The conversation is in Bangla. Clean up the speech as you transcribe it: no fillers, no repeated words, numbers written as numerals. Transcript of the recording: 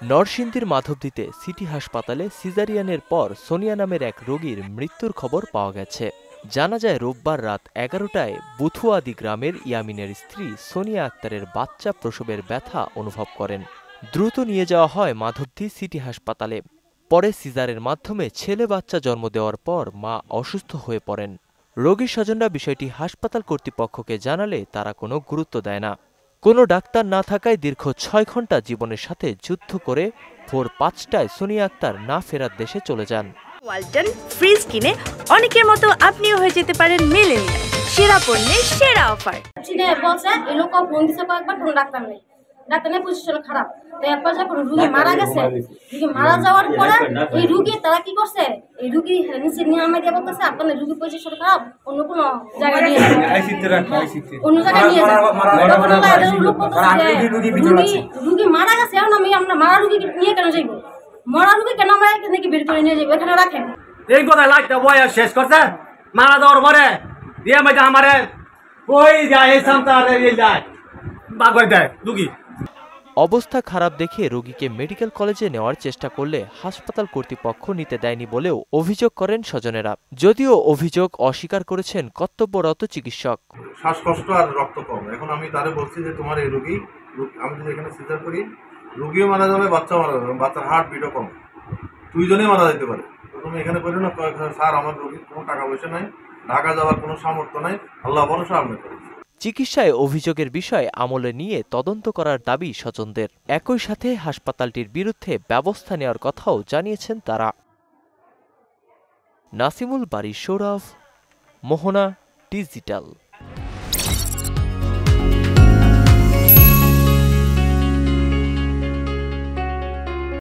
নরসিংদীর মাধবদীতে সিটি হাসপাতালে সিজারিয়ানের পর সোনিয়া নামের এক রোগীর মৃত্যুর খবর পাওয়া গেছে। জানা যায় রোববার রাত 11টায় বুথুয়াদি গ্রামের ইয়ামিনের স্ত্রী সোনিয়া আক্তারের বাচ্চা প্রসবের ব্যথা অনুভব করেন। দ্রুত নিয়ে যাওয়া হয় মাধবদী সিটি হাসপাতালে। পরে সিজারের মাধ্যমে ছেলে বাচ্চা জন্ম দেওয়ার পর মা অসুস্থ হয়ে পড়েন। রোগীর স্বজনরা বিষয়টি হাসপাতাল কর্তৃপক্ষকে জানালে তারা কোনো গুরুত্ব দেয় না। কোনো ডাক্তার না থাকায় দীর্ঘ 6 ঘন্টা জীবনের সাথে যুদ্ধ করে ভোর 5টায় সোনিয়া আক্তার না ফেরার দেশে চলে যান। ওয়ালটন ফ্রিজ কিনে অনেকের মতো আপনিও হয়ে যেতে পারেন মিলেনিয়াল। সেরা পণ্যের সেরা অফার। চীনে বলছে এই লোক ফোন দিছে কয়েকবার, কোনো ডাক্তার নেই, ডাক্তারের পজিশন খারাপ। তো একবার যখন রুগী মারা গেছে, রুগী মারা যাওয়ার পরে এই রুগী তারা কি করছে, এই রুগী নিচে নিয়ে আমার দিয়ে বলতেছে আপনার রুগী পজিশন খারাপ, অন্য কোনো জায়গায় নিয়ে যান, অন্য জায়গায় নিয়ে যান। রুগী মারা গেছে, এখন আমি আপনার মারা রুগী নিয়ে কেন যাইব? মরা রুগী কেন আমরা নাকি বের করে নিয়ে যাবো? এখানে রাখেন। এই কথা লাইটটা বয়স শেষ করছে, মারা দেওয়ার পরে দিয়ে মাঝে আমারে ওই যায় এই সামতার এই যায় বাগর দেয় রুগী। অবস্থা খারাপ দেখে রোগীকে মেডিকেল কলেজে নেওয়ার চেষ্টা করলে হাসপাতাল কর্তৃপক্ষ নিতে দেয়নি বলেও অভিযোগ করেন স্বজনেরা। যদিও অভিযোগ অস্বীকার করেছেন কর্তব্যরত চিকিৎসক। শ্বাসকষ্ট আর রক্ত কম। এখন আমি তারে বলছি যে তোমার এই রোগী, আমি যদি এখানে সিজার করি রোগীও মারা যাবে, বাচ্চা মারা যাবে, বাচ্চার হার্ট বিটও কম, দুইজনেই মারা যেতে পারে। তো তুমি এখানে করি না, স্যার আমার রোগীর কোনো টাকা পয়সা নাই, ঢাকা যাওয়ার কোনো সামর্থ্য নাই, আল্লাহ ভরসা আপনি করেন। চিকিৎসায় অভিযোগের বিষয় আমলে নিয়ে তদন্ত করার দাবি স্বজনদের। একই সাথে হাসপাতালটির বিরুদ্ধে ব্যবস্থা নেওয়ার কথাও জানিয়েছেন তারা। নাসিমুল বারী সৌরভ, মোহনা ডিজিটাল।